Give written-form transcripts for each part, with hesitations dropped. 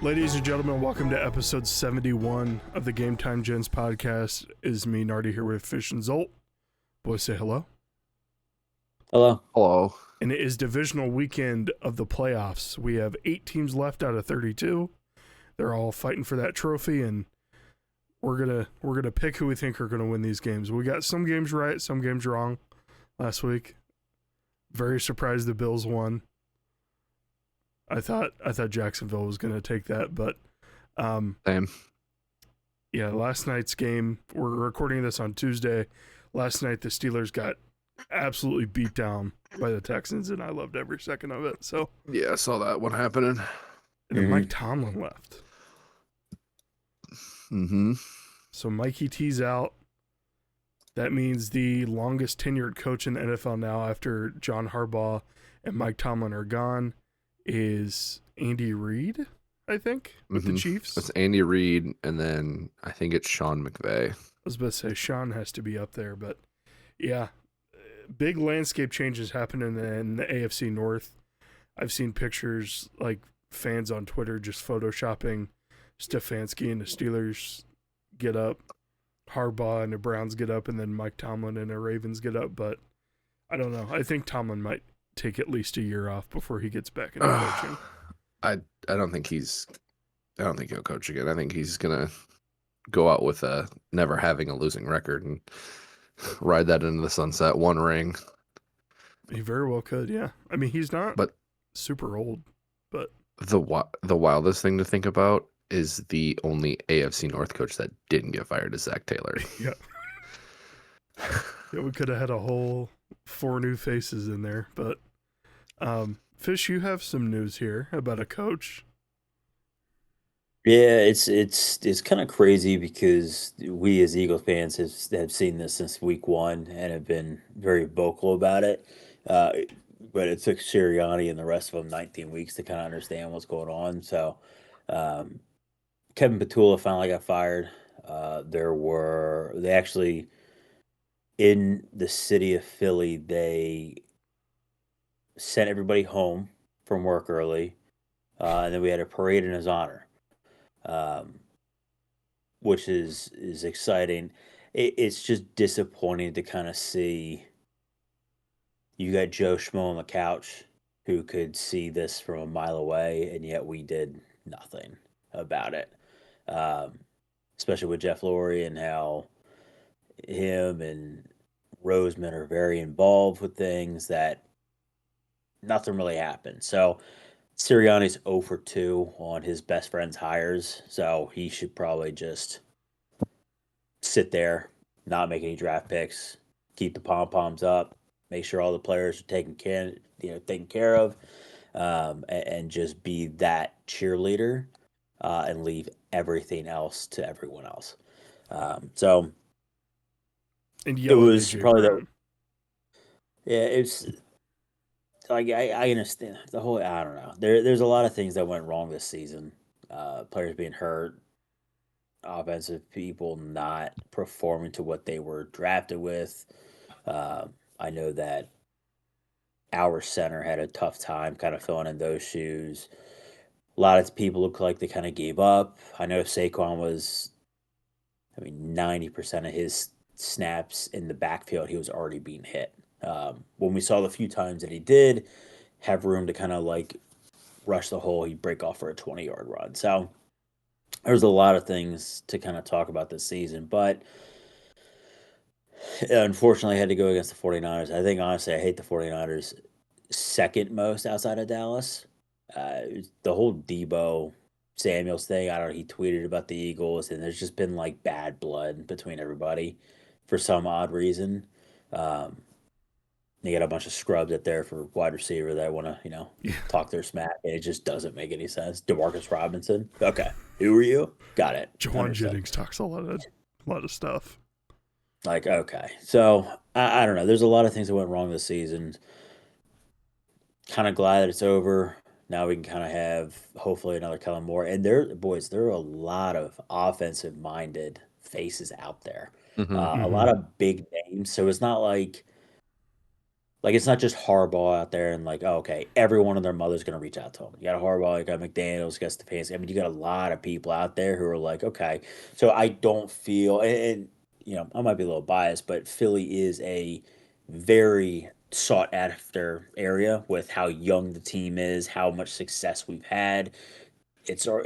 Ladies and gentlemen, welcome to episode 71 of the Game Time Gents podcast. It is me, Nardy, here with Fish and Zolt. Boys, say hello. Hello. Hello. And it is divisional weekend of the playoffs. We have 8 teams left out of 32. They're all fighting for that trophy, and we're gonna pick who we think are gonna win these games. We got some games right, some games wrong last week. Very surprised the Bills won. I thought Jacksonville was going to take that, but Same. yeah, last night's game, we're recording this on Tuesday. Last night the Steelers got absolutely beat down by the Texans, and I loved every second of it. So Yeah, I saw that one happening. and then Mike Tomlin left. Mm-hmm. So Mikey T's out. That means the longest tenured coach in the NFL now, after John Harbaugh and Mike Tomlin are gone, is Andy Reid, I think, with the Chiefs. It's Andy Reid, and then I think it's Sean McVay. I was about to say Sean has to be up there, but yeah, big landscape changes happening in the AFC North. I've seen pictures, like fans on Twitter just photoshopping Stefanski and the Steelers get up, Harbaugh and the Browns get up, and then Mike Tomlin and the Ravens get up. But I don't know. I think Tomlin might take at least a year off before he gets back into coaching. I don't think he'll coach again. I think he's gonna go out with never having a losing record and ride that into the sunset. One ring. He very well could, yeah. I mean, he's not super old, but the wildest thing to think about is the only AFC North coach that didn't get fired is Zach Taylor. Yeah. Yeah, we could have had a whole 4 new faces in there, but Fish, you have some news here about a coach. Yeah, it's kind of crazy because we as Eagles fans have seen this since week 1 and have been very vocal about it. But it took Sirianni and the rest of them 19 weeks to kind of understand what's going on. So Kevin Petula finally got fired. They actually, in the city of Philly, they sent everybody home from work early, and then we had a parade in his honor, which is exciting. It's just disappointing to kind of see you got Joe Schmo on the couch who could see this from a mile away, and yet we did nothing about it. Especially with Jeff Lurie and how him and Roseman are very involved with things that nothing really happened. So Sirianni's 0 for 2 on his best friend's hires, so he should probably just sit there, not make any draft picks, keep the pom-poms up, make sure all the players are taken care of, and just be that cheerleader, and leave everything else to everyone else. So And it was AJ probably Brown. it's like I understand the whole. I don't know. There's a lot of things that went wrong this season. Players being hurt, offensive people not performing to what they were drafted with. I know that our center had a tough time kind of filling in those shoes. A lot of people look like they kind of gave up. I know Saquon was, 90% of his snaps in the backfield, he was already being hit. When we saw the few times that he did have room to kind of like rush the hole, he'd break off for a 20-yard run. So there's a lot of things to kind of talk about this season, but unfortunately I had to go against the 49ers. I think, honestly, I hate the 49ers second most outside of Dallas. The whole Debo Samuels thing, I don't know, he tweeted about the Eagles, and there's just been like bad blood between everybody for some odd reason. You got a bunch of scrubs up there for wide receiver that want to, talk their smack, and it just doesn't make any sense. DeMarcus Robinson, okay, who are you? Got it. Jawan Jennings talks a lot of stuff. Like, okay, so I don't know. There's a lot of things that went wrong this season. Kind of glad that it's over. Now we can kind of have hopefully another Kellen Moore. And there are a lot of offensive minded faces out there. Mm-hmm. A lot of big names. So it's not like Like, it's not just Harbaugh out there and like, oh, okay, every one of their mother's gonna reach out to him. You got a Harbaugh, you got McDaniels, you got Stefanski. I mean, you got a lot of people out there who are like, okay. So I don't feel, and I might be a little biased, but Philly is a very sought after area with how young the team is, how much success we've had.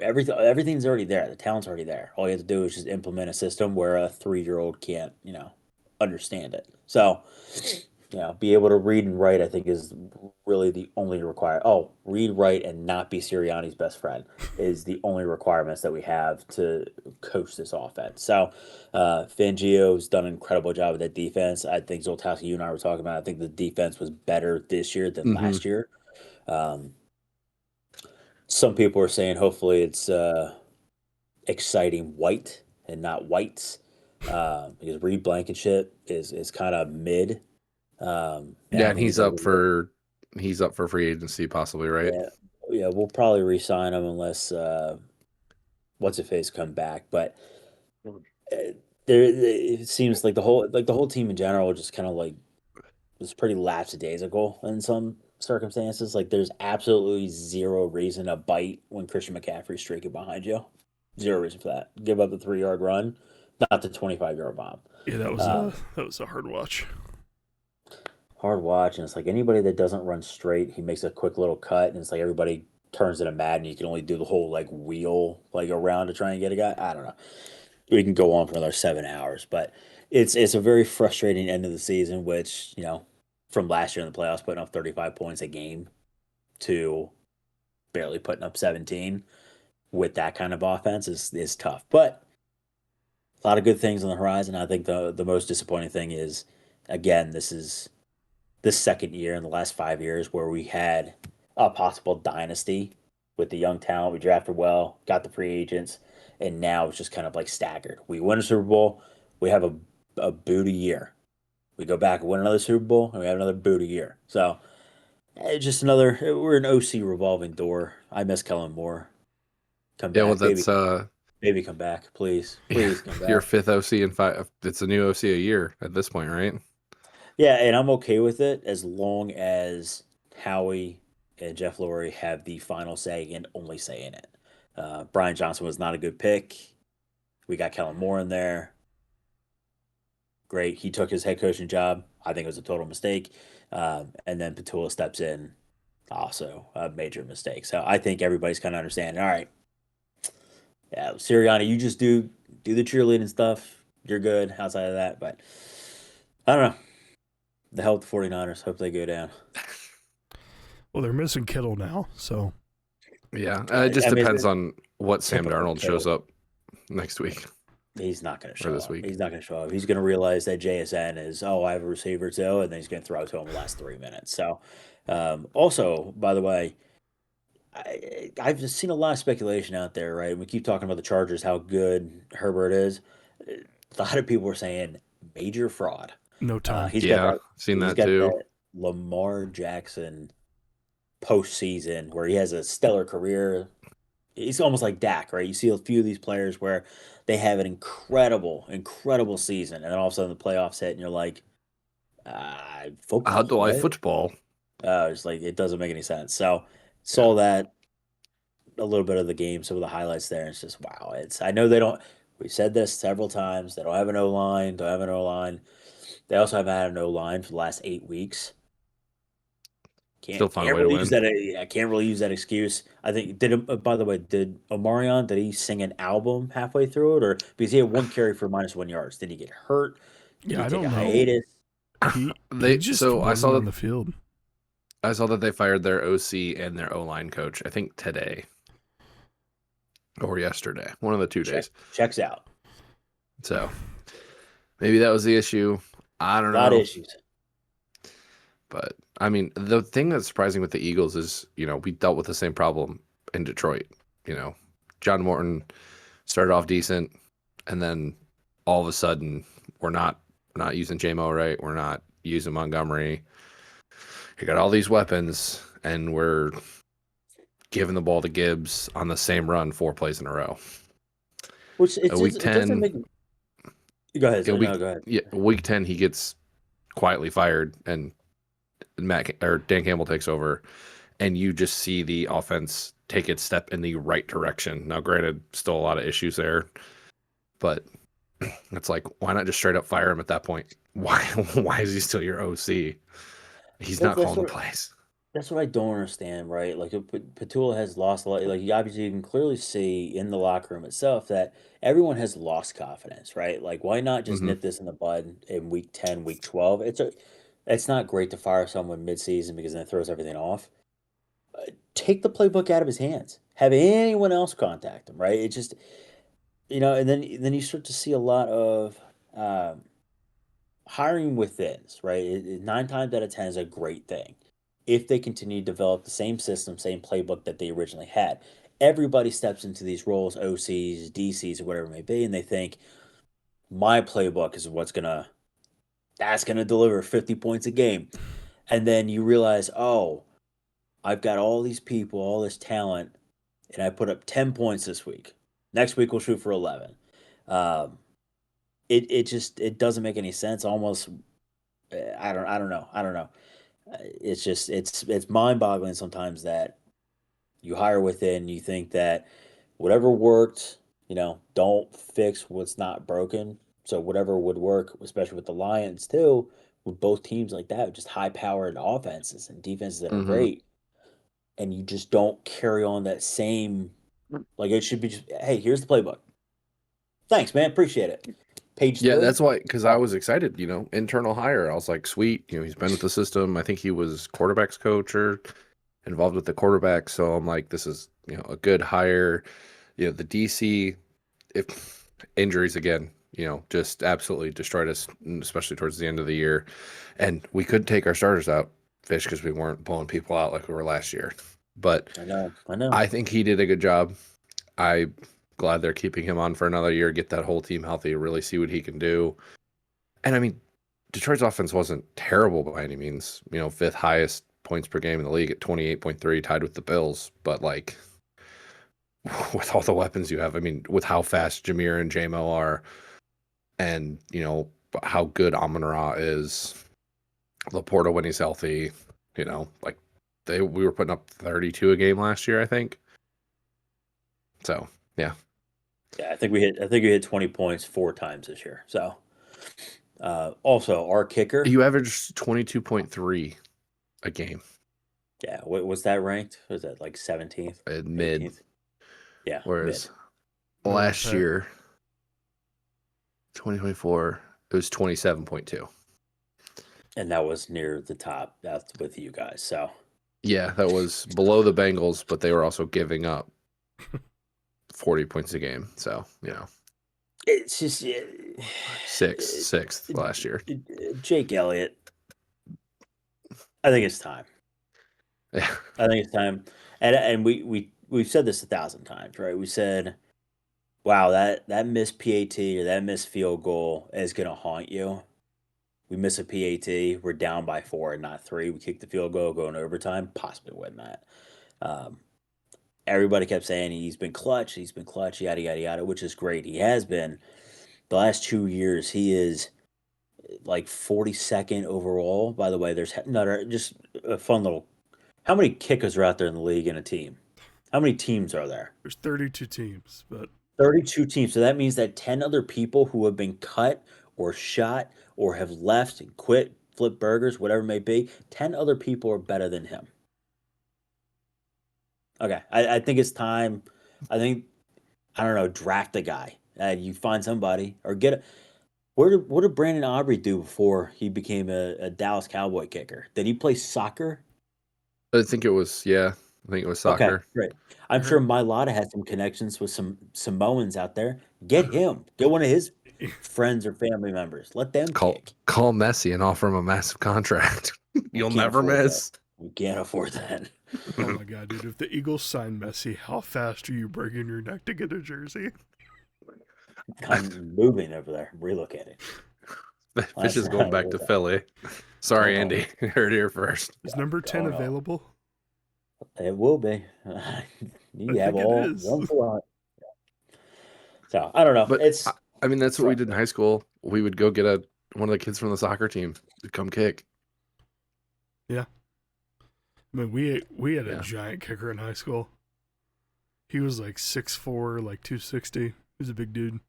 Everything's already there. The talent's already there. All you have to do is just implement a system where a 3-year-old can't, understand it. So, be able to read and write, I think, is really the only require. Oh, read, write, and not be Sirianni's best friend is the only requirements that we have to coach this offense. So, Fangio's done an incredible job with that defense. I think Zoltowski, you and I were talking about. I think the defense was better this year than Hmm. last year. Um, some people are saying hopefully it's exciting white and not whites, because Reed Blankenship is kind of mid. And Yeah, I and think he's a little bit. he's up for free agency possibly, right? Yeah, yeah. We'll probably re-sign him unless what's a face come back. But uh, it seems like the whole team in general just kind of like was pretty lackadaisical in some circumstances. Like there's absolutely zero reason to bite when Christian McCaffrey's streaking behind you. Zero reason for that. Give up the 3-yard run, not the 25-yard bomb. Yeah, that was Um, a hard watch. Hard watch, and it's like anybody that doesn't run straight, he makes a quick little cut, and it's like everybody turns into Madden. You can only do the whole like wheel like around to try and get a guy. I don't know. We can go on for another 7 hours, but it's a very frustrating end of the season, which from last year in the playoffs, putting up 35 points a game to barely putting up 17 with that kind of offense is tough. But a lot of good things on the horizon. I think the most disappointing thing is, again, this is the second year in the last 5 years where we had a possible dynasty with the young talent. We drafted well, got the free agents, and now it's just kind of like staggered. We win a Super Bowl, we have a boot a year. We go back and win another Super Bowl, and we have another boot a year. So just another. We're an OC revolving door. I miss Kellen Moore. Come Yeah, well, back, baby. that's Baby, come back, please. Please come your back. fifth OC in 5. It's a new OC a year at this point, right? Yeah, and I'm okay with it as long as Howie and Jeff Lurie have the final say and only say in it. Brian Johnson was not a good pick. We got Kellen Moore in there. Great. He took his head coaching job. I think it was a total mistake. And then Patula steps in. Also a major mistake. So I think everybody's kind of understanding. All right. Yeah, Sirianni, you just do the cheerleading stuff. You're good outside of that. But I don't know. The hell with the 49ers. Hope they go down. Well, they're missing Kittle now, so Yeah, it just I mean, depends on what Sam typical Darnold shows Kittle. up next week He's not going to or show this up. week. He's not going to show up. He's going to realize that JSN is, oh, I have a receiver too, and then he's going to throw it to him the last 3 minutes. So, also, by the way, I've just seen a lot of speculation out there, right? We keep talking about the Chargers, how good Herbert is. A lot of people are saying major fraud. no time. He's got Yeah, that. seen He's that got too. that Lamar Jackson postseason where he has a stellar career. He's almost like Dak, right? You see a few of these players where they have an incredible, incredible season, and then all of a sudden the playoffs hit, and you're like, How football, do I what? football? It's like it doesn't make any sense. So Yeah, saw that a little bit of the game, some of the highlights there. And it's just wow. It's I know they don't. We've said this several times. They don't have an O line. Don't have an O line. They also haven't had an O line for the last 8 weeks. still Can't find a can't way to really use win. that. I can't really use that excuse. I think by the way, did Omarion did he sing an album halfway through it, or because he had one carry for -1 yards? Did he get hurt? Did Yeah, he I take a don't know. hiatus? He just So wasn't on the field. I saw that they fired their OC and their O line coach. I think today or yesterday, one of the 2 days. Checks out. So maybe that was the issue. I don't A lot of know. issues. But I mean, the thing that's surprising with the Eagles is, we dealt with the same problem in Detroit. John Morton started off decent, and then all of a sudden we're not using JMO right. We're not using Montgomery. You got all these weapons, and we're giving the ball to Gibbs on the same run 4 plays in a row. Which Week it doesn't 10, make. Go ahead. in No, go ahead. week 10, he gets quietly fired, and Dan Campbell takes over, and you just see the offense take its step in the right direction. Now, granted, still a lot of issues there, but it's like, why not just straight up fire him at that point? Why is he still your OC? He's not calling the plays. That's what I don't understand, right? Like, Petula has lost a lot. Like, you can clearly see in the locker room itself that everyone has lost confidence, right? Like, why not just Mhm. nip this in the bud in week 10, week 12? It's not great to fire someone midseason because then it throws everything off. Take the playbook out of his hands. Have anyone else contact him, right? It just, and then you start to see a lot of um, hiring withins, right? 9 times out of 10 is a great thing if they continue to develop the same system, same playbook that they originally had. Everybody steps into these roles, OCs, DCs, or whatever it may be, and they think my playbook is that's gonna deliver 50 points a game. And then you realize, oh, I've got all these people, all this talent, and I put up 10 points this week. Next week we'll shoot for 11. Um, it doesn't make any sense. Almost, I don't know. It's just it's mind boggling sometimes that you hire within, you think that whatever worked, don't fix what's not broken. So whatever would work, especially with the Lions too, with both teams like that, just high powered offenses and defenses that are Mhm. great, and you just don't carry on that same. Like, it should be just, hey, here's the playbook. Thanks, man, appreciate it. Page Yeah, 3. that's why, because I was excited, internal hire. I was like, sweet, he's been with the system. I think he was quarterbacks coach or involved with the quarterback. So I'm like, this is, a good hire. The DC, if injuries again, just absolutely destroyed us, especially towards the end of the year. And we could take our starters out, Fish, because we weren't pulling people out like we were last year. But I know. I think he did a good job. I'm glad they're keeping him on for another year, get that whole team healthy, really see what he can do. And I mean, Detroit's offense wasn't terrible by any means. Fifth highest points per game in the league at 28.3, tied with the Bills. But like, with all the weapons you have, I mean, with how fast Jameer and JMO are, and how good Amon-Ra is, Laporta when he's healthy, like we were putting up 32 a game last year, I think. So yeah. Yeah, I think we hit 20 points 4 times this year. So, also our kicker. You averaged 22.3 a game. Yeah, what's that ranked? Was that like 17th, Mid. 18th? Yeah, Whereas mid. last year, 2024, it was 27.2. And that was near the top. That's with you guys. So Yeah, that was below the Bengals, but they were also giving up 40 points a game. So, it's just sixth last year. Jake Elliott. I think it's time. Yeah. I think it's time. And we've said this 1,000 times, right? We said, wow, that missed PAT or that missed field goal is gonna haunt you. We miss a PAT, we're down by 4 and not 3. We kick the field goal, go in overtime, possibly win that. Um, Everybody kept saying he's been clutch, yada yada yada, which is great. He has been. The last 2 years, he is like 42nd overall. By the way, there's another just a fun little. How many kickers are out there in the league in a team? How many teams are there? There's 32 teams, but 32 teams. So that means that 10 other people who have been cut or shot or have left and quit, flip burgers, whatever it may be, 10 other people are better than him. Okay. I think it's time. I think, I don't know, draft a guy. You find somebody or get a. What did Brandon Aubrey do before he became a Dallas Cowboy kicker? Did he play soccer? I think it was Okay, soccer. great. I'm sure Mailata has some connections with some Samoans out there. Get him. Get one of his friends or family members. Let them Call kick. Messi and offer him a massive contract. We You'll can't never afford that. miss. We can't afford that. oh my god, dude! If the Eagles sign Messi, how fast are you breaking your neck to get a jersey? I'm moving over there. I'm relocating. Fish is going back to Philly. Sorry, Andy. You heard it here first. Is number 10 available? It will be. You have all it is. one for So I don't know. But It's I mean, that's what we did in high school. We would go get one of the kids from the soccer team to come kick. Yeah. I mean, we had a Yeah. giant kicker in high school. He was like 6'4", like 260. He was a big dude.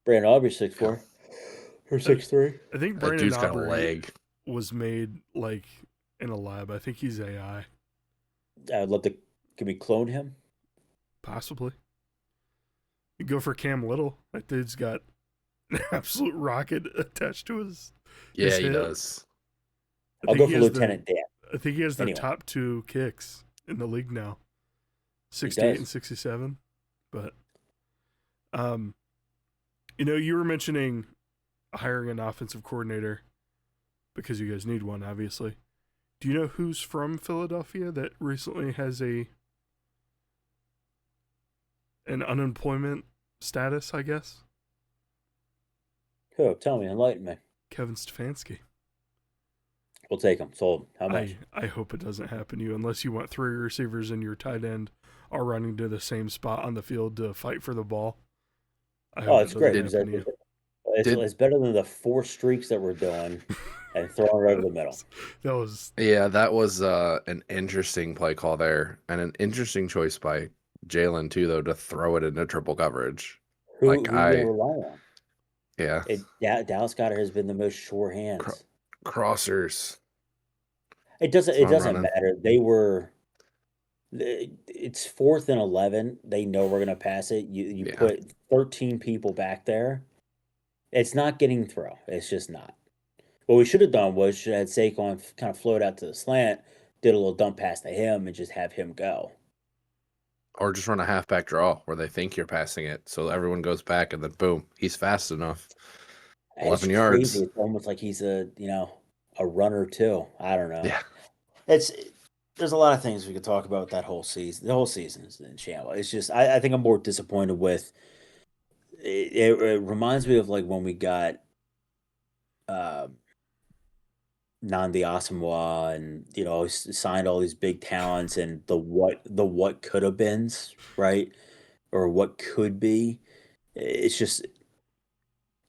Brandon Aubrey 6'4" or 6'3". I think That Brandon dude's got a Aubrey leg. was made like in a lab. I think he's AI, I'd love to. Can we clone him? possibly. You go for Cam Little. That dude's got an absolute rocket attached to his Yeah, he hip. does. I I'll think go he for has Lieutenant Dan. I think he has the Anyway. top 2 kicks in the league now, 68 does. and 67. But, you were mentioning hiring an offensive coordinator because you guys need one, obviously. Do you know who's from Philadelphia that recently has an unemployment status, I guess? Who? Tell me. Enlighten me. Kevin Stefanski. We'll take him. Sold. How much? I hope it doesn't happen to you unless you want 3 receivers and your tight end are running to the same spot on the field to fight for the ball. I hope It's it great. doesn't happen to you. It's better than the 4 streaks that we're doing and throwing it over the middle. That was That was an interesting play call there, and an interesting choice by Jalen too, though, to throw it into triple coverage. Who Like you gonna rely on? Yeah, Dallas Goedert has been the most sure hands. crossers. It doesn't running. matter. They were. It's 4th and 11. They know we're gonna pass it. You Yeah. put 13 people back there. It's not getting throw. It's just not. What we should have done was should have had Saquon kind of float out to the slant, did a little dump pass to him, and just have him go. Or just run a halfback draw where they think you're passing it, so everyone goes back, and then boom, he's fast enough. 11 yards. Crazy. It's almost like he's a runner too. I don't know. Yeah. There's a lot of things we could talk about with that whole season. The whole season is in shambles. It's just I think I'm more disappointed with. It reminds me of like when we got Nandi Asamoah and signed all these big talents and the what could have beens, right? Or what could be. It's just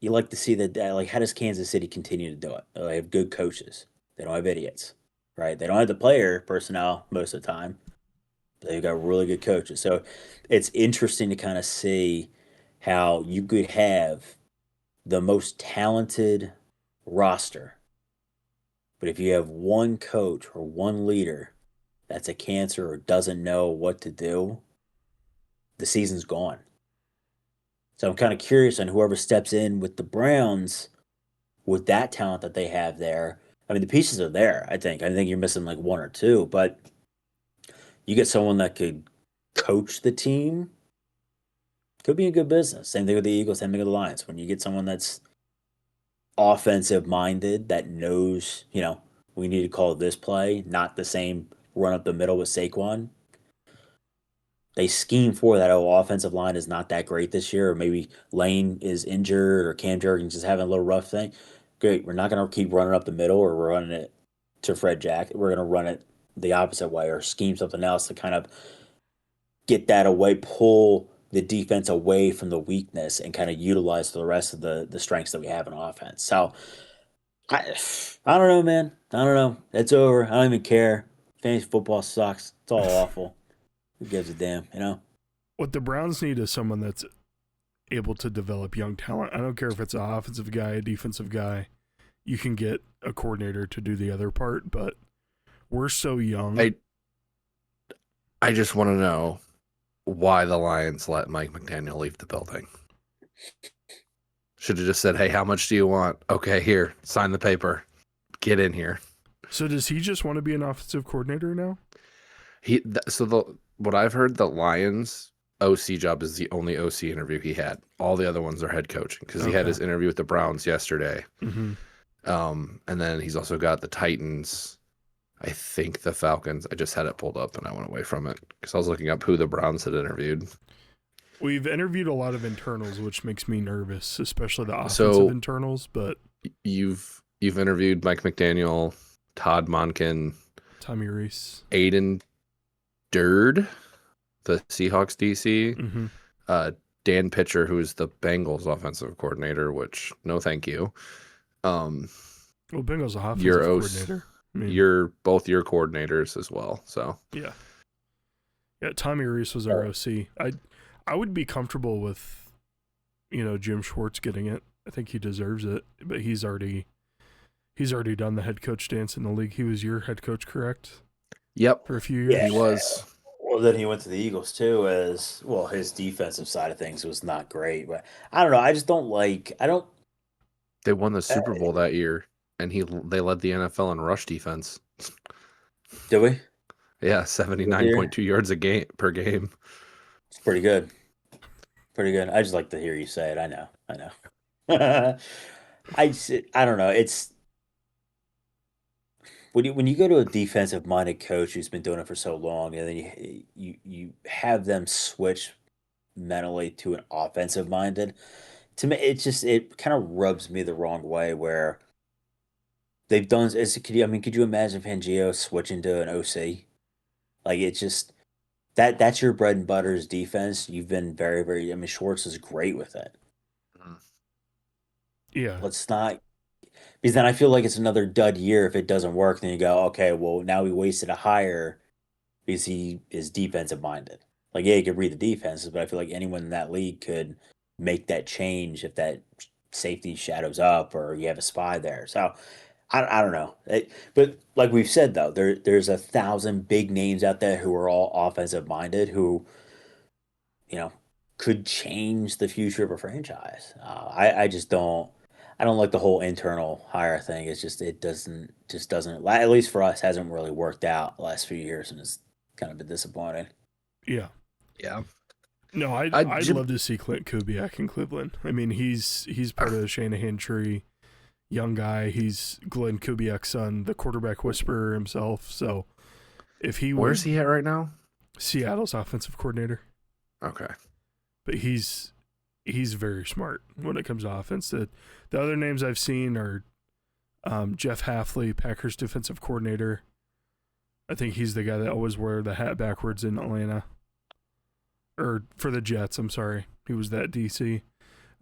you like to see that like how does Kansas City continue to do it? They have good coaches. They don't have idiots, right? They don't have the player personnel most of the time. They've got really good coaches. So it's interesting to kind of see how you could have the most talented roster. But if you have one coach or one leader that's a cancer or doesn't know what to do, the season's gone. So I'm kind of curious on whoever steps in with the Browns with that talent that they have there. I mean, the pieces are there, I think. I think you're missing like 1 or 2, but you get someone that could coach the team, could be in good business. Same thing with the Eagles, same thing with the Lions. When you get someone that's offensive minded, that knows, we need to call this play, not the same run up the middle with Saquon. They scheme for that. Offensive line is not that great this year, or maybe Lane is injured, or Cam Jurgens is having a little rough thing. Great, we're not going to keep running up the middle, or we're running it to Fred Jack. We're going to run it the opposite way, or scheme something else to kind of get that away, pull the defense away from the weakness, and kind of utilize the rest of the strengths that we have in offense. So I don't know, man. I don't know. It's over. I don't even care. Fantasy football sucks. It's all awful. Who gives a damn, What the Browns need is someone that's able to develop young talent. I don't care if it's an offensive guy, a defensive guy. You can get a coordinator to do the other part, but we're so young. I just want to know why the Lions let Mike McDaniel leave the building. Should have just said, hey, how much do you want? Okay, here, sign the paper. Get in here. So does he just want to be an offensive coordinator now? What I've heard, the Lions OC job is the only OC interview he had. All the other ones are head coaching because he had his interview with the Browns yesterday. Mm-hmm. And then he's also got the Titans, I think the Falcons. I just had it pulled up and I went away from it because I was looking up who the Browns had interviewed. We've interviewed a lot of internals, which makes me nervous, especially the offensive internals. But you've interviewed Mike McDaniel, Todd Monken, Tommy Reese, Aiden Durd, the Seahawks DC, mm-hmm. Dan Pitcher, who's the Bengals offensive coordinator, which no thank you. Well, Bengals offensive your coordinator. I mean, you're both your coordinators as well. So yeah. Tommy Reese was our OC. I would be comfortable with, Jim Schwartz getting it. I think he deserves it, but he's already done the head coach dance in the league. He was your head coach, correct? Yep, For a few years. he was. Well, then he went to the Eagles too. As well, his defensive side of things was not great, but I don't know. I just don't like. I don't. They won the Super Bowl that year, and they led the NFL in rush defense. Did we? Yeah, 79.2 yards per game. It's pretty good. Pretty good. I just like to hear you say it. I know. I don't know. It's when you go to a defensive minded coach who's been doing it for so long, and then you have them switch mentally to an offensive minded. To me, it kind of rubs me the wrong way where they've done. Could you imagine Fangio switching to an OC? Like it's just that's your bread and butter's defense. You've been very, very. I mean, Schwartz is great with it. Yeah. Let's not, because then I feel like it's another dud year if it doesn't work. Then you go, okay, well now we wasted a hire because he is defensive minded. Like, yeah, he could read the defenses, but I feel like anyone in that league could make that change if that safety shadows up or you have a spy there. So I don't know. But like we've said though, there's 1,000 big names out there who are all offensive minded who, you know, could change the future of a franchise. I just don't. I don't like the whole internal hire thing. It's just it doesn't at least for us hasn't really worked out the last few years, and it's kind of been disappointing. Yeah. Yeah. No, I'd love to see Clint Kubiak in Cleveland. I mean, he's part of the Shanahan tree. Young guy. He's Glenn Kubiak's son, the quarterback whisperer himself. So if he Where's he at right now? Seattle's offensive coordinator. Okay. But he's very smart when it comes to offense. The other names I've seen are Jeff Hafley, Packers defensive coordinator. I think he's the guy that always wore the hat backwards in Atlanta. Or for the Jets, I'm sorry. He was that DC.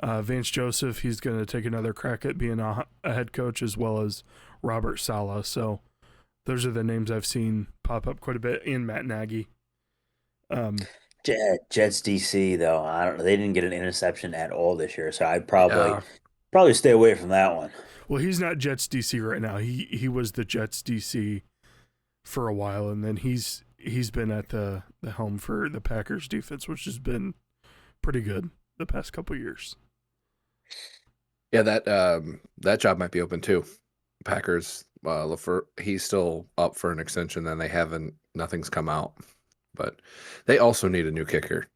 Vance Joseph, he's going to take another crack at being a head coach, as well as Robert Saleh. So those are the names I've seen pop up quite a bit. And Matt Nagy. Jets DC though, I don't know. They didn't get an interception at all this year, so I'd probably stay away from that one. Well, he's not Jets DC right now. He was the Jets DC for a while, and then he's been at the helm for the Packers defense, which has been pretty good the past couple of years. Yeah, that job might be open too. Packers, he's still up for an extension, and nothing's come out. But they also need a new kicker.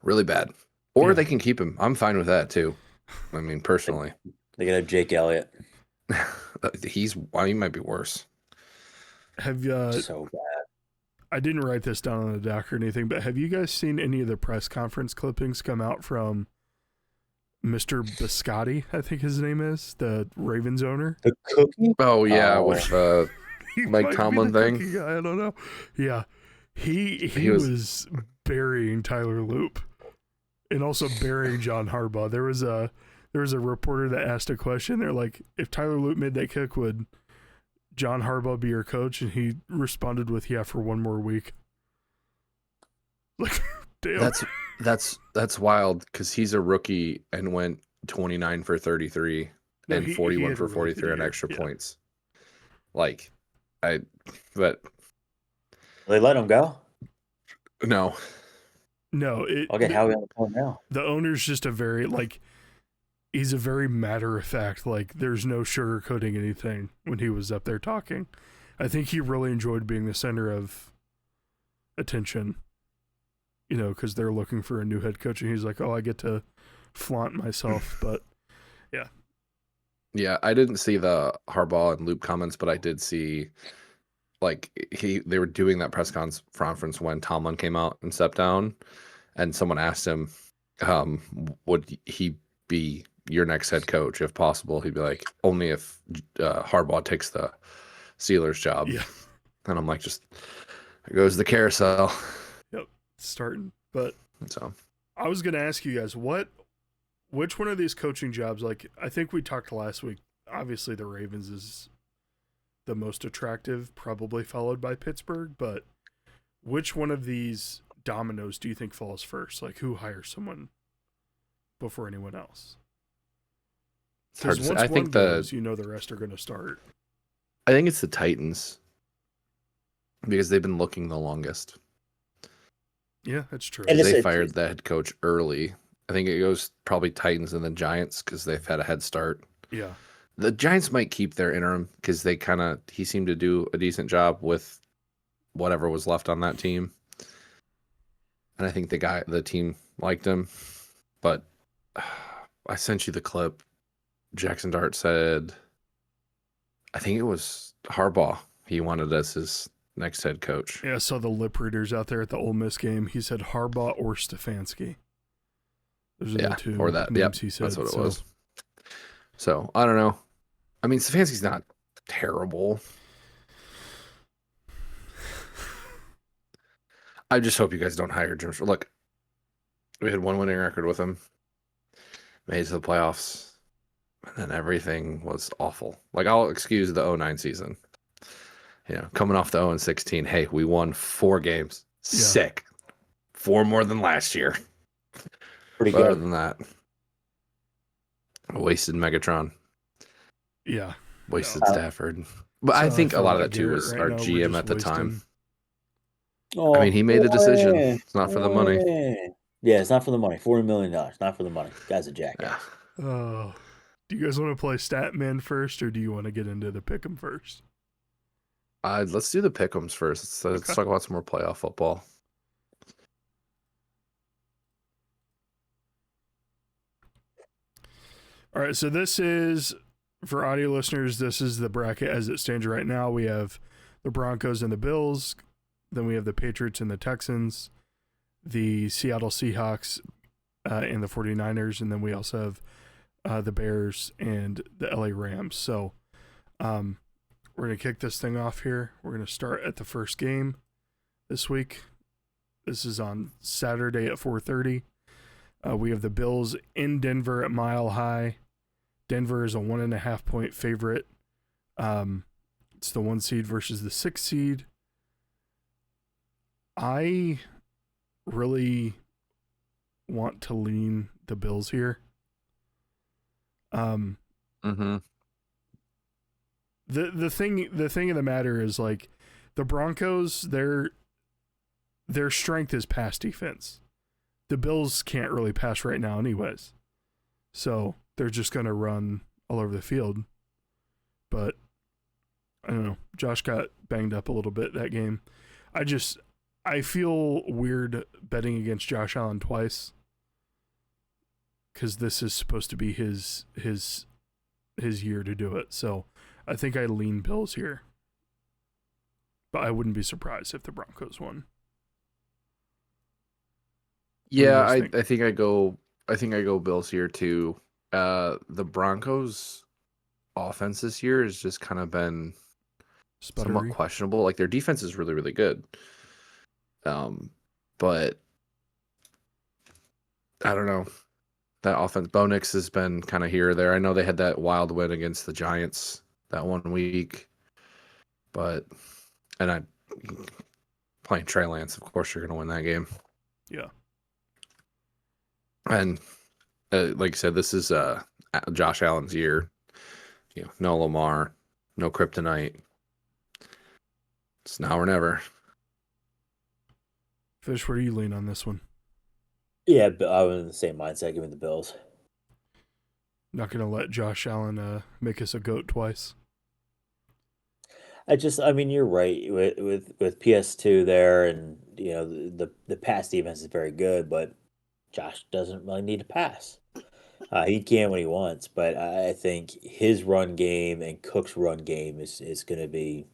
He bad. Or they can keep him. I'm fine with that too. I mean, personally. They could have Jake Elliott. He might be worse. Have you so bad. I didn't write this down on the doc or anything, but have you guys seen any of the press conference clippings come out from Mr. Biscotti, I think his name is, the Ravens owner? The cookie? Oh yeah, with Mike Tomlin thing. I don't know. Yeah. He was burying Tyler Loop and also burying John Harbaugh. There was a reporter that asked a question. They're like, if Tyler Loop made that kick, would John Harbaugh be your coach? And he responded with, yeah, for one more week. Like, damn. That's wild because he's a rookie and went 29 for 33 and 41 for 43 on extra points. But they let him go? No. Okay, how are we on the phone now? The owner's just he's a very matter of fact, there's no sugarcoating anything when he was up there talking. I think he really enjoyed being the center of attention, because they're looking for a new head coach, and he's like, oh, I get to flaunt myself, but yeah. Yeah, I didn't see the Harbaugh and Loop comments, but I did see they were doing that press conference when Tomlin came out and stepped down, and someone asked him, would he be your next head coach if possible? He'd be like, only if Harbaugh takes the Steelers job. Yeah. And I'm like, just there goes the carousel. Yep, starting. But so I was going to ask you guys, which one of these coaching jobs, I think we talked last week, obviously the Ravens is the most attractive, probably followed by Pittsburgh, but which one of these dominoes do you think falls first? Like, who hires someone before anyone else? Because once I one think goes, you know the rest are going to start. I think it's the Titans because they've been looking the longest. Yeah, that's true. And Because they fired the head coach early. I think it goes probably Titans and then Giants because they've had a head start. Yeah. The Giants might keep their interim because he seemed to do a decent job with whatever was left on that team. And I think the team liked him. But I sent you the clip. Jackson Dart said, I think it was Harbaugh he wanted as his next head coach. Yeah, I saw the lip readers out there at the Ole Miss game. He said Harbaugh or Stefanski. Those are the two or that. names he said. That's what it was. So, I don't know. I mean, Stefanski's not terrible. I just hope you guys don't hire Jim. Look, we had one winning record with him. Made it to the playoffs. And then everything was awful. Like, I'll excuse the 09 season. Coming off the 0-16. Hey, we won 4 games. Yeah. Sick. 4 more than last year. Pretty Better good. than that. Wasted Megatron. Yeah. Wasted Stafford. But I think a lot of that too was our GM at the time. Oh, I mean, he made the decision. It's not for the money. Yeah, it's not for the money. $40 million. Not for the money. Guy's a jackass. Yeah. Oh. Do you guys want to play Statman first, or do you want to get into the Pick'em first? Let's do the Pick'ems first. Let's talk about some more playoff football. All right, so this is, for audio listeners, this is the bracket as it stands right now. We have the Broncos and the Bills. Then we have the Patriots and the Texans, the Seattle Seahawks and the 49ers. And then we also have the Bears and the LA Rams. So we're going to kick this thing off here. We're going to start at the first game this week. This is on Saturday at 4:30. We have the Bills in Denver at Mile High. Denver is a 1.5 point favorite. It's the 1 seed versus the 6 seed. I really want to lean the Bills here. The thing of the matter is, like, the Broncos, their strength is pass defense. The Bills can't really pass right now anyways. So they're just going to run all over the field. But I don't know. Josh got banged up a little bit that game. I feel weird betting against Josh Allen twice, because this is supposed to be his year to do it. So I think I lean Bills here. But I wouldn't be surprised if the Broncos won. Yeah, I think I go Bills here too. The Broncos offense this year has just kind of been somewhat questionable. Like, their defense is really, really good. But I don't know. That offense, Bo Nix has been kind of here or there. I know they had that wild win against the Giants that 1 week. But playing Trey Lance, of course you're going to win that game. Yeah. And like I said, this is Josh Allen's year. No Lamar, no kryptonite. It's now or never. Fish, where do you lean on this one? Yeah, I was in the same mindset. Give me the Bills. Not going to let Josh Allen make us a goat twice. I mean, you're right with PS2 there, and the pass defense is very good, but Josh doesn't really need to pass. He can when he wants, but I think his run game and Cook's run game is going to be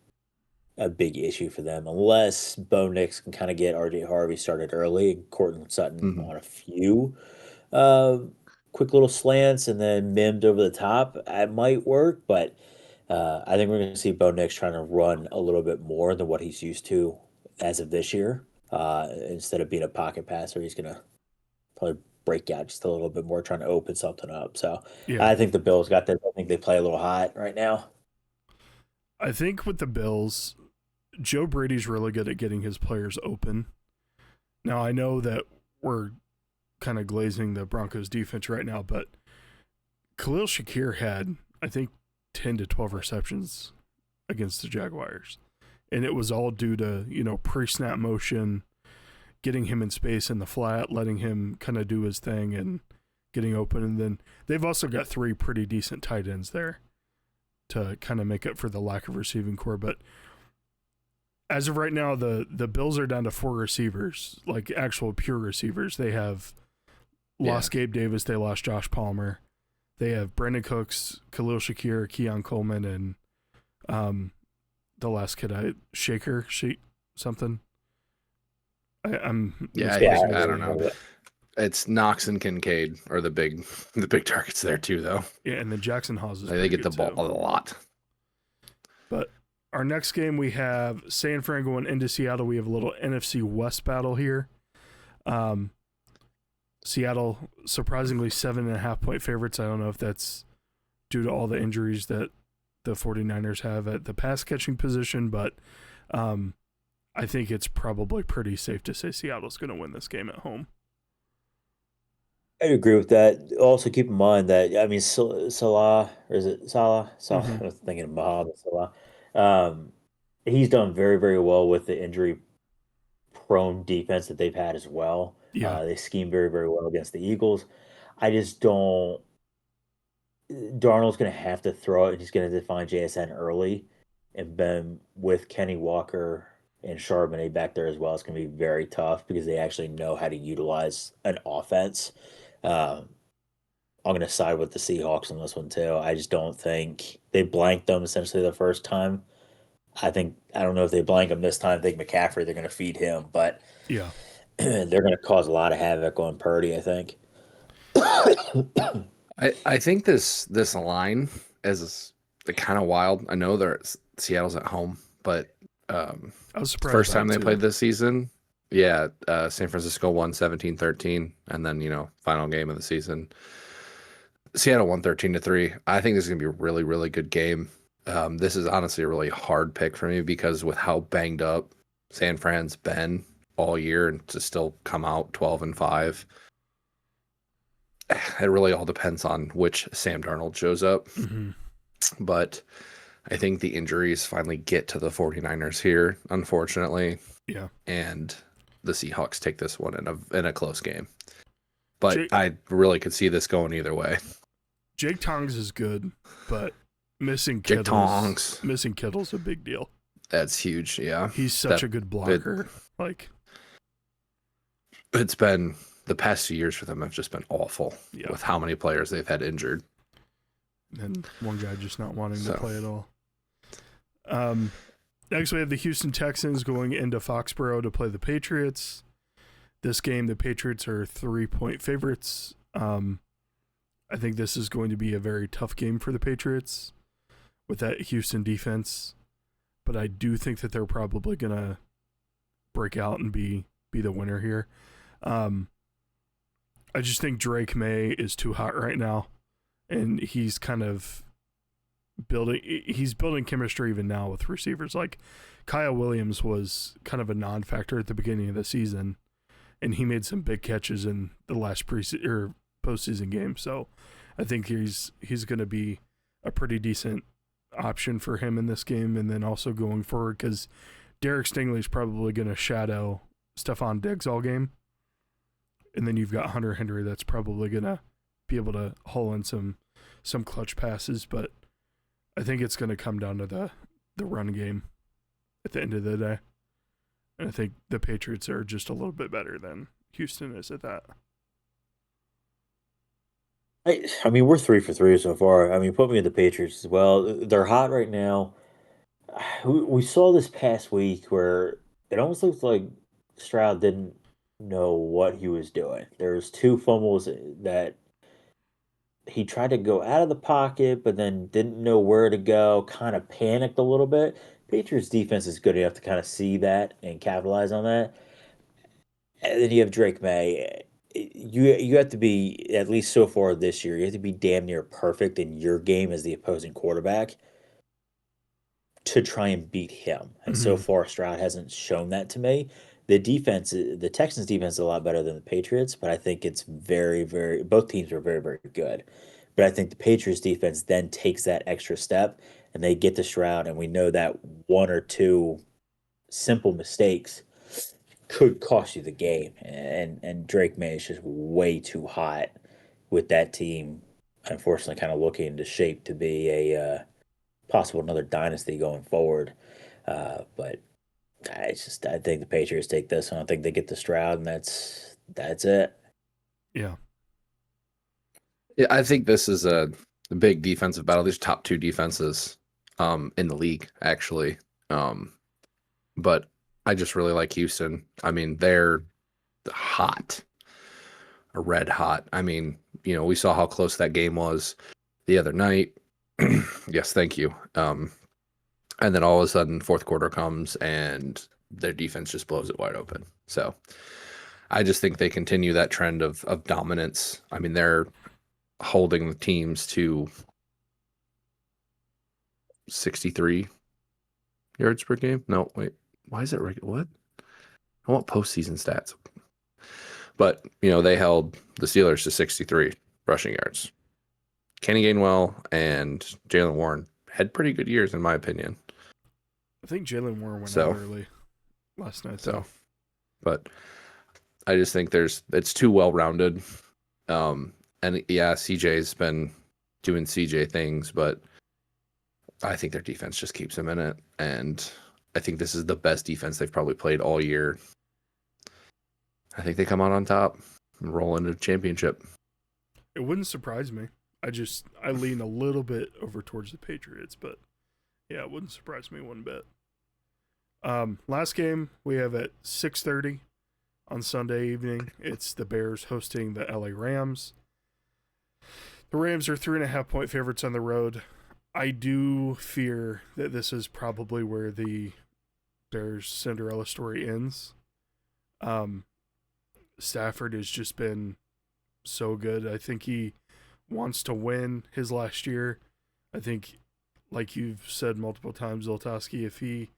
a big issue for them, unless Bo Nix can kind of get RJ Harvey started early and Cortland Sutton on a few quick little slants and then mimmed over the top. It might work, but I think we're going to see Bo Nix trying to run a little bit more than what he's used to as of this year. Instead of being a pocket passer, he's going to probably break out just a little bit more, trying to open something up. So Yeah. I think the Bills got that. I think they play a little hot right now. I think with the Bills, Joe Brady's really good at getting his players open. Now, I know that we're kind of glazing the Broncos defense right now, but Khalil Shakir had, I think, 10 to 12 receptions against the Jaguars. And it was all due to, pre-snap motion, getting him in space in the flat, letting him kind of do his thing and getting open. And then they've also got 3 pretty decent tight ends there to kind of make up for the lack of receiving core. But as of right now, the Bills are down to 4 receivers, like actual pure receivers. They have lost Gabe Davis. They lost Josh Palmer. They have Brandon Cooks, Khalil Shakir, Keon Coleman, and the last kid, something. I don't know. It's Knox and Kincaid are the big targets there too, though. Yeah, and then Jackson Hawes is they get the ball a lot. But our next game, we have San Fran going into Seattle. We have a little NFC West battle here. Seattle, surprisingly, 7.5-point favorites. I don't know if that's due to all the injuries that the 49ers have at the pass catching position, but I think it's probably pretty safe to say Seattle's going to win this game at home. I agree with that. Also, keep in mind that Salah, or is it Salah? Salah. Mhm. I was thinking of Mohamed Salah. He's done very, very well with the injury-prone defense that they've had as well. Yeah. They scheme very, very well against the Eagles. I just don't. Darnold's going to have to throw it. He's going to define JSN early, and then with Kenny Walker and Charbonnet back there as well, it's going to be very tough because they actually know how to utilize an offense. I'm going to side with the Seahawks on this one too. I just don't think they blanked them essentially the first time. I don't know if they blank them this time. I think McCaffrey, they're going to feed him, but Yeah. they're going to cause a lot of havoc on Purdy, I think. I think this line is kind of wild. I know Seattle's at home, but I was surprised. First time they played this season. Yeah, San Francisco won 17-13, and then, final game of the season. Seattle won 13-3. I think this is going to be a really, really good game. This is honestly a really hard pick for me because with how banged up San Fran's been all year and to still come out 12-5, it really all depends on which Sam Darnold shows up. Mm-hmm. But I think the injuries finally get to the 49ers here, unfortunately. Yeah. And the Seahawks take this one in a close game. But I really could see this going either way. Jake Tongs is good, but missing Jake Tongs. Missing Kittle's a big deal. That's huge, yeah. He's such a good blocker. It's been the past 2 years for them have just been awful with how many players they've had injured. And one guy just not wanting to play at all. Next, we have the Houston Texans going into Foxborough to play the Patriots. This game, the Patriots are 3-point favorites. I think this is going to be a very tough game for the Patriots with that Houston defense. But I do think that they're probably going to break out and be the winner here. I just think Drake May is too hot right now. And he's kind of building chemistry even now with receivers. Like Kyle Williams was kind of a non-factor at the beginning of the season, and he made some big catches in the last postseason game. So I think he's going to be a pretty decent option for him in this game, and then also going forward because Derek Stingley is probably going to shadow Stephon Diggs all game, and then you've got Hunter Henry that's probably going to be able to haul in some clutch passes, but I think it's going to come down to the run game at the end of the day. And I think the Patriots are just a little bit better than Houston is at that. I mean, we're 3 for 3 so far. I mean, put me in the Patriots as well. They're hot right now. We saw this past week where it almost looks like Stroud didn't know what he was doing. There's 2 fumbles that he tried to go out of the pocket, but then didn't know where to go, kind of panicked a little bit. Patriots defense is good enough to kind of see that and capitalize on that. And then you have Drake May. you have to be, at least so far this year, you have to be damn near perfect in your game as the opposing quarterback to try and beat him. And so Mhm. far, Stroud hasn't shown that to me. The Texans defense is a lot better than the Patriots, but I think it's very, very, both teams are very, very good. But I think the Patriots defense then takes that extra step and they get to Stroud, and we know that one or two simple mistakes could cost you the game. And Drake May is just way too hot with that team. Unfortunately, kind of looking into shape to be a possible another dynasty going forward. But I think the Patriots take this one. I think they get the Stroud, and that's it. Yeah. Yeah, I think this is a big defensive battle. These top two defenses in the league, actually. But I just really like Houston. I mean, they're hot, red hot. I mean, we saw how close that game was the other night. Yes, thank you. And then all of a sudden, fourth quarter comes and their defense just blows it wide open. So I just think they continue that trend of dominance. I mean, they're holding the teams to 63 yards per game. No, wait. Why is it what? I want postseason stats. But, they held the Steelers to 63 rushing yards. Kenny Gainwell and Jalen Warren had pretty good years, in my opinion. I think Jalen Warren went So- out early last night, So, though. but I just think it's too well rounded. And yeah, CJ's been doing CJ things, but I think their defense just keeps him in it. And I think this is the best defense they've probably played all year. I think they come out on top and roll into the championship. It wouldn't surprise me. I lean a little bit over towards the Patriots, but yeah, it wouldn't surprise me one bit. Last game we have at 6:30 on Sunday evening. It's the Bears hosting the LA Rams. The Rams are 3.5-point favorites on the road. I do fear that this is probably where the Bears Cinderella story ends. Stafford has just been so good. I think he wants to win his last year. I think, like you've said multiple times, Zoltowski, if he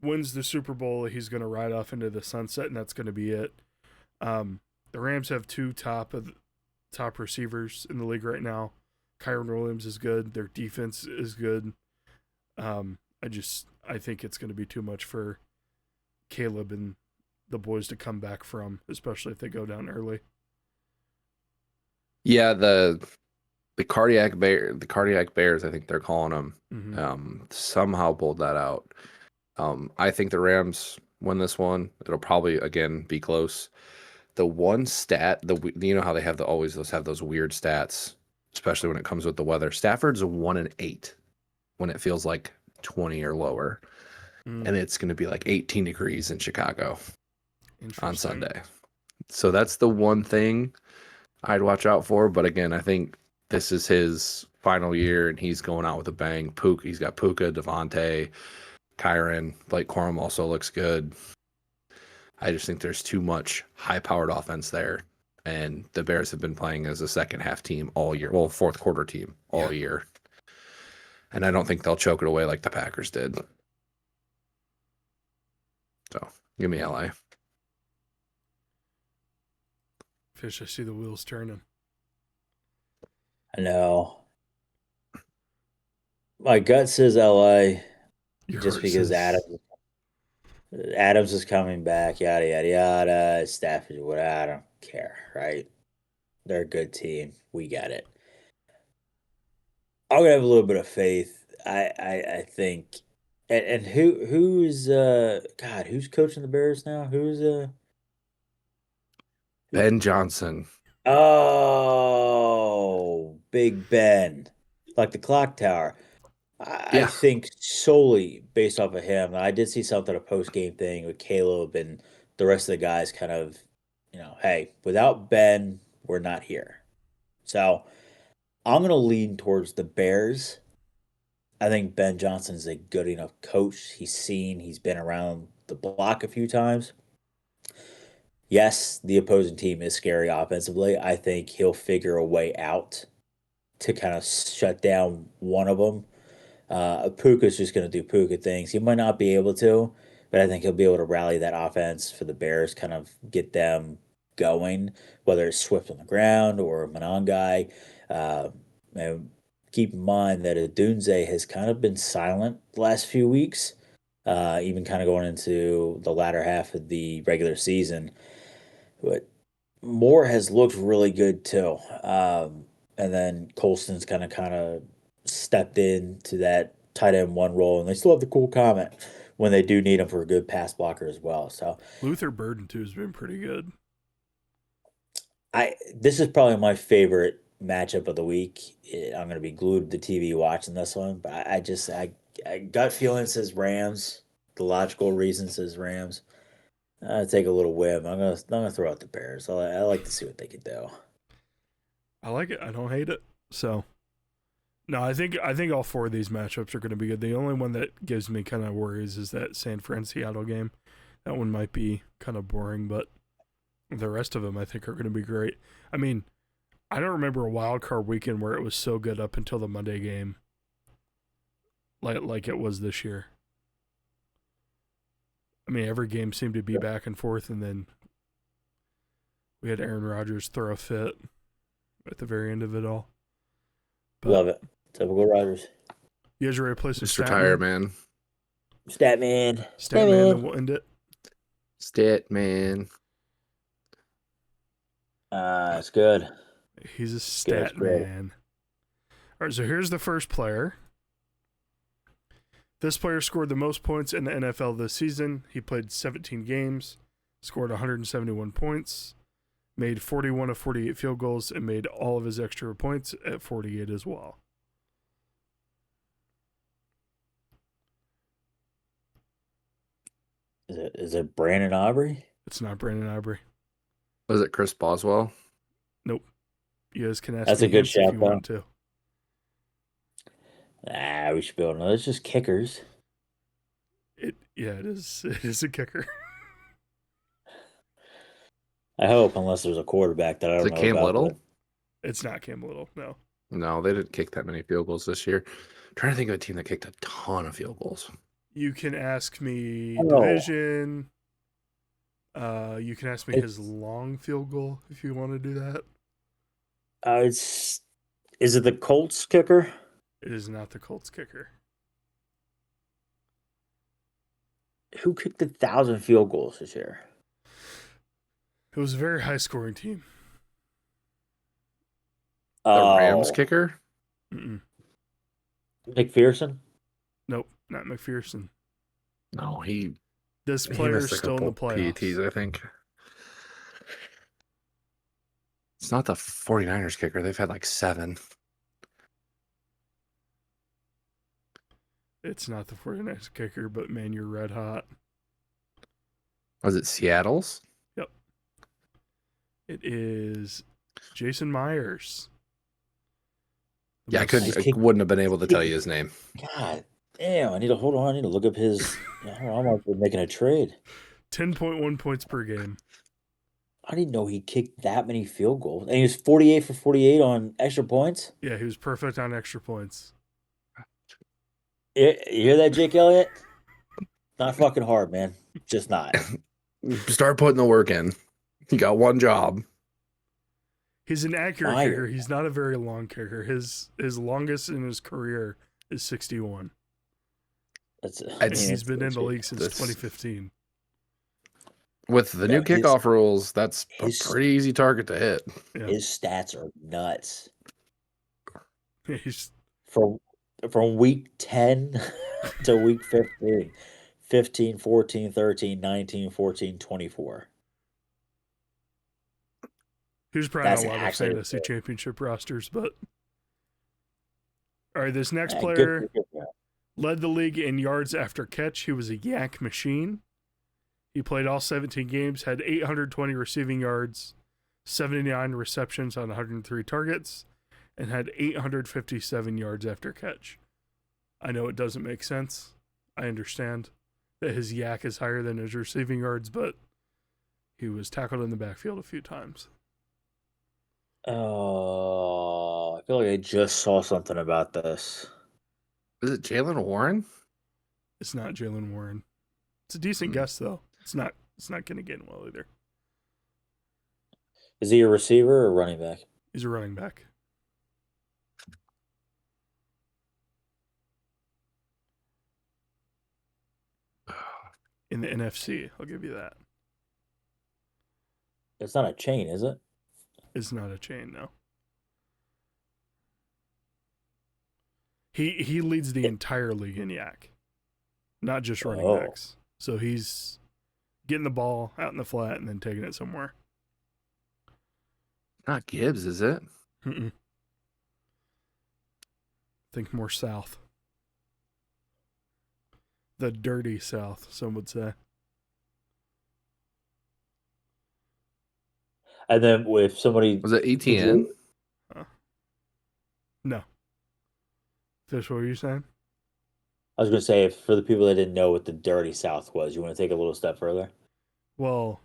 wins the Super Bowl, he's going to ride off into the sunset, and that's going to be it. The Rams have two top receivers in the league right now. Kyron Williams is good. Their defense is good. I think it's going to be too much for Caleb and the boys to come back from, especially if they go down early. Yeah, the cardiac bears, I think they're calling them, Mm-hmm. somehow pulled that out. I think the Rams win this one. It'll probably again be close. The one stat, how they have always have those weird stats, especially when it comes with the weather. Stafford's 1-8 when it feels like 20 or lower, and it's going to be like 18 degrees in Chicago on Sunday. So that's the one thing I'd watch out for. But again, I think this is his final year, and he's going out with a bang. He's got Puka, Devontae, Kyron, Blake Corum also looks good. I just think there's too much high-powered offense there, and the Bears have been playing as a second-half team all year. Well, fourth quarter team all year, and I don't think they'll choke it away like the Packers did. So, give me LA. Fish, I see the wheels turning. I know. My gut says LA, just because Adams is coming back, yada yada yada. Stafford, what I don't care, right? They're a good team. We got it. I'm gonna have a little bit of faith. I think, and who's God, who's coaching the Bears now? Ben Johnson. Oh, Big Ben, like the clock tower. I Yeah. think solely based off of him. I did see something, a post game thing with Caleb and the rest of the guys kind of, hey, without Ben, we're not here. So I'm going to lean towards the Bears. I think Ben Johnson is a good enough coach. He's been around the block a few times. yes, the opposing team is scary offensively. I think he'll figure a way out to kind of shut down one of them. Puka's just going to do Puka things. He might not be able to, but I think he'll be able to rally that offense for the Bears, kind of get them going, whether it's Swift on the ground or Monangai. And keep in mind that Adunze has kind of been silent the last few weeks, even kind of going into the latter half of the regular season. But Moore has looked really good too. And then Colston's kind of stepped into that tight end one role, and they still have the cool comment when they do need him for a good pass blocker as well. So Luther Burden too has been pretty good. this is probably my favorite matchup of the week. I'm gonna be glued to the TV watching this one, but I gut feeling says Rams. The logical reason says Rams. I take a little whim. I'm gonna throw out the Bears. I like to see what they can do. I like it. I don't hate it. So no, I think all four of these matchups are going to be good. The only one that gives me kind of worries is that San Fran Seattle game. That one might be kind of boring, but the rest of them I think are going to be great. I mean, I don't remember a wild card weekend where it was so good up until the Monday game, like it was this year. I mean, every game seemed to be back and forth, and then we had Aaron Rodgers throw a fit at the very end of it all. But Love it. Typical Rodgers. you guys ready to play some Just retire, Statman? man. Statman. Statman, and we'll end it. Stat, man. It's good. He's a Good, stat great. man. All right, so here's the first player. This player scored the most points in the NFL this season. He played 17 games, scored 171 points, made 41 of 48 field goals, and made all of his extra points at 48 as well. Is it Brandon Aubrey? It's not Brandon Aubrey. Was it Chris Boswell? Nope. You guys can ask That's me a good hints if shout, you though. want to. We should be able to know. It's just kickers. It is. It is a kicker. I hope, unless there's a quarterback that I Is don't it know Cam about. Little? but- It's not Cam Little. No. No, they didn't kick that many field goals this year. Trying to think of a team that kicked a ton of field goals. You can ask me Oh. division. You can ask me his It's- long field goal if you want to do that. Is it the Colts kicker? It is not the Colts kicker. Who kicked 1,000 field goals this year? It was a very high scoring team. The Rams Oh, kicker? Mm-mm. McPherson? Nope, not McPherson. No, he This he player is missed a still in the couple playoffs. PATs, I think. It's not the 49ers kicker. They've had like 7. It's not the 49ers kicker, but man, you're red hot. Was it Seattle's? It is Jason Myers. Yeah, He's I kicked- wouldn't have been able to tell you his name. God damn, I need to hold on. I need to look up his. I'm like making a trade. 10.1 points per game. I didn't know he kicked that many field goals. And he was 48 for 48 on extra points. Yeah, he was perfect on extra points. You hear that, Jake Elliott? Not fucking hard, man. Just not. Start putting the work in. You got one job. He's an accurate Myers. kicker. He's not a very long kicker. His longest in his career is 61. That's, And He's been in the league since This- 2015. With the new Yeah, his- kickoff rules, that's his- a pretty easy target to hit. Yeah. His stats are nuts. He's From week 10 to week 15. 15, 14, 13, 19, 14, 24. He was probably That's on a lot of actually fantasy good. championship rosters, but all right, this next Yeah, player good. led the league in yards after catch. He was a yak machine. He played all 17 games, had 820 receiving yards, 79 receptions on 103 targets, and had 857 yards after catch. I know it doesn't make sense. I understand that his yak is higher than his receiving yards, but He was tackled in the backfield a few times. Oh, I feel like I just saw something about this. Is it Jalen Warren? It's not Jalen Warren. It's a decent guess though. It's not going to get well either. Is he a receiver or running back? He's a running back. In the NFC, I'll give you that. It's not a chain, is it? It's not a chain, no. He leads the entire league in yak, not just running backs. So he's getting the ball out in the flat and then taking it somewhere. Not Gibbs, is it? Mm-mm. Think more south. The dirty south, some would say. And then if somebody... Was it ETN? No. Fish, what were you saying? I was going to say, if for the people that didn't know what the dirty south was, you want to take a little step further? Well,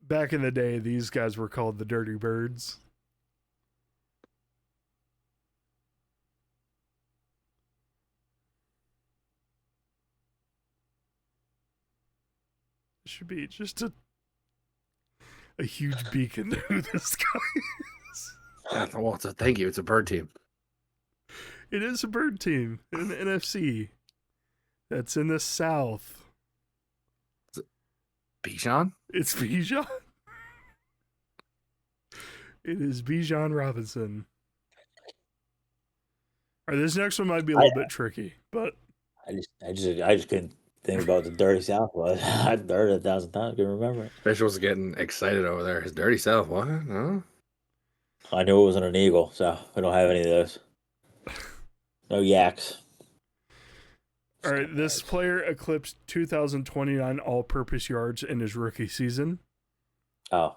back in the day, these guys were called the Dirty Birds. It should be just a huge beacon to who this guy is. Well, thank you. It's a bird team. It is a bird team in the NFC. That's in the South. Bijan? It's Bijan. It is Bijan Robinson. All right, this next one might be a little bit tricky, but I just couldn't think about what the dirty south was. I've heard it 1,000 times. I can remember it. Fish was getting excited over there. His dirty south. What? No. I knew it wasn't an eagle, so we don't have any of those. No yaks. all right, this player eclipsed 2,029 all-purpose yards in his rookie season. Oh,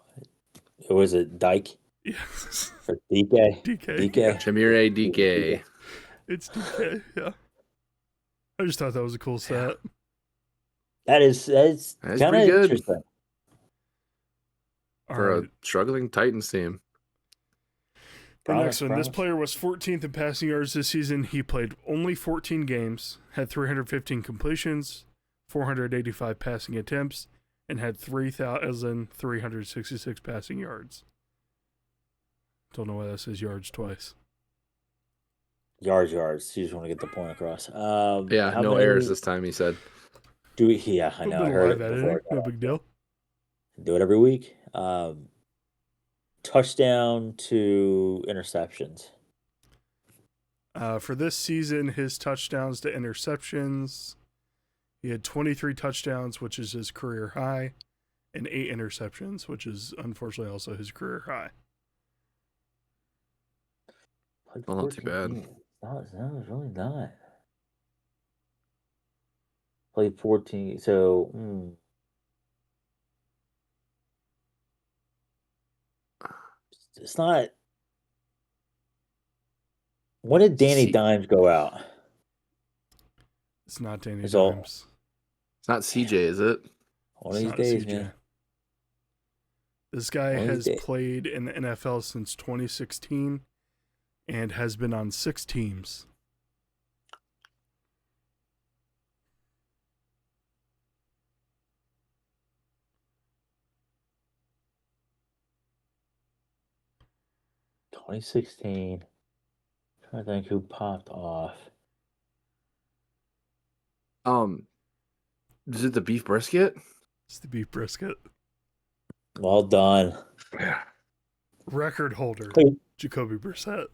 was it Dyke? Yes. Or DK? DK. DK? Chamire DK. It's DK, yeah. I just thought that was a cool stat. That's That's kind of pretty good. interesting. All For right. a struggling Titans team. The next one. Promise. This player was 14th in passing yards this season. He played only 14 games, had 315 completions, 485 passing attempts, and had 3,366 passing yards. Don't know why that says yards twice. Yards. You just want to get the point across. Yeah, how no many errors this time, he said. Do we? Yeah, I know. I heard it before. No big deal. Do it every week. Touchdown to interceptions. For this season, his touchdowns to interceptions, he had 23 touchdowns, which is his career high, and 8 interceptions, which is unfortunately also his career high. Well, not too bad. No, it's really not. Played 14. So, it's not. When did Danny Dimes go out? It's not Danny Zolt. Dimes. It's not CJ, is it? One of It's these not days, CJ. man. This guy One of has these days. played in the NFL since 2016 and has been on 6 teams. $2016. Trying to think who popped off. Is it the beef brisket? It's the beef brisket. Well done. Yeah. Record holder, Wait. Jacoby Brissett.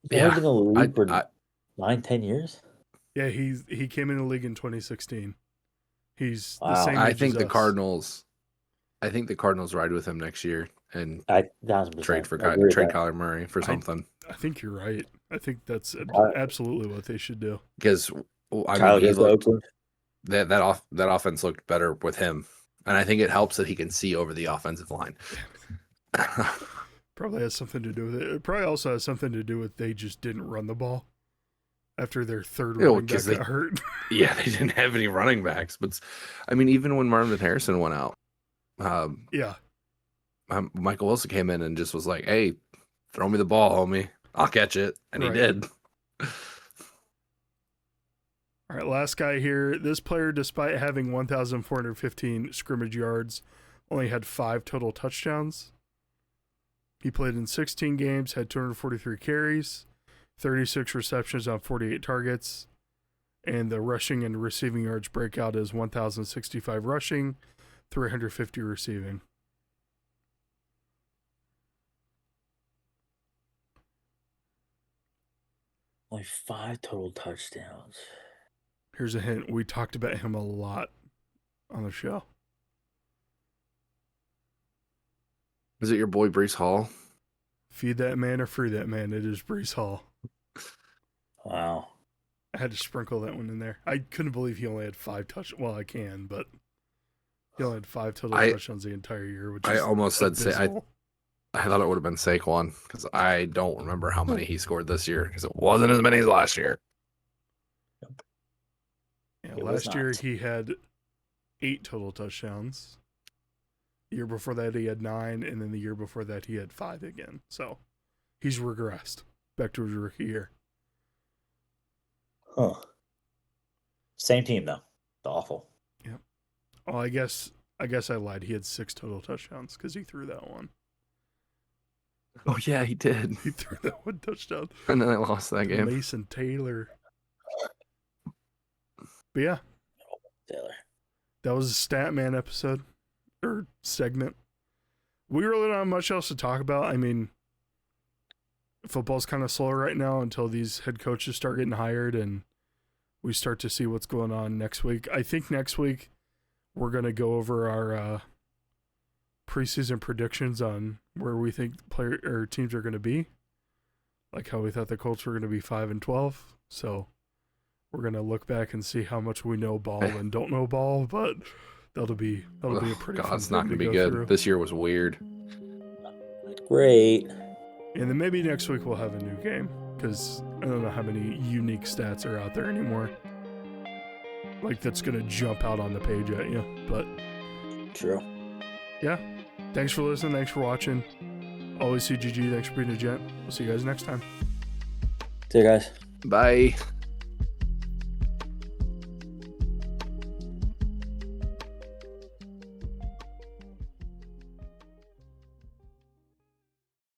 He's been in the league for I- 9-10 years? Yeah, he came in the league in 2016. He's the Wow. same I age think as the us. Cardinals. I think the Cardinals ride with him next year and 1,000%. trade for I agree with that. Kyler Murray for something. I think you're right. I think that's Kyler- absolutely what they should do. Because Kyler he goes to looked, Oakland. that offense looked better with him, and I think it helps that he can see over the offensive line. Probably has something to do with it. It probably also has something to do with they just didn't run the ball after their third Yeah, running back 'cause they- got hurt. Yeah, they didn't have any running backs, but I mean, even when Marvin Harrison went out, Yeah. Michael Wilson came in and just was like, "Hey, throw me the ball, homie. I'll catch it," and he did. All right, last guy here. This player, despite having 1,415 scrimmage yards, only had 5 total touchdowns. He played in 16 games, had 243 carries, 36 receptions on 48 targets, and the rushing and receiving yards breakout is 1,065 rushing, 350 receiving. Only 5 total touchdowns. Here's a hint. We talked about him a lot on the show. Is it your boy Breece Hall? Feed that man or free that man. It is Breece Hall. Wow. I had to sprinkle that one in there. I couldn't believe he only had 5 touchdowns. Well, I can, but he only had 5 total touchdowns the entire year. Which I almost said I thought it would have been Saquon because I don't remember how many he scored this year because it wasn't as many as last year. Yeah, last year he had 8 total touchdowns. The year before that he had 9, and then the year before that he had 5 again. So he's regressed back to his rookie year. Huh. Same team though. It's awful. Yeah. Well, I guess I lied. He had 6 total touchdowns because he threw that one. Oh yeah, he did. He threw that one touchdown. And then I lost that game. Mason Taylor. But yeah. Taylor. That was a Statman episode. Or segment. We really don't have much else to talk about. I mean, football's kind of slow right now until these head coaches start getting hired and we start to see what's going on next week. I think next week we're going to go over our preseason predictions on where we think teams are going to be. Like how we thought the Colts were going to be 5-12. So we're going to look back and see how much we know ball and don't know ball, but that'll be a pretty fun it's not thing going to be go good. through. This year was weird. Great. And then maybe next week we'll have a new game because I don't know how many unique stats are out there anymore. Like that's going to jump out on the page at you. But True. Yeah. Thanks for listening. Thanks for watching. Always CGG. Thanks for being a gent. We'll see you guys next time. See you guys. Bye.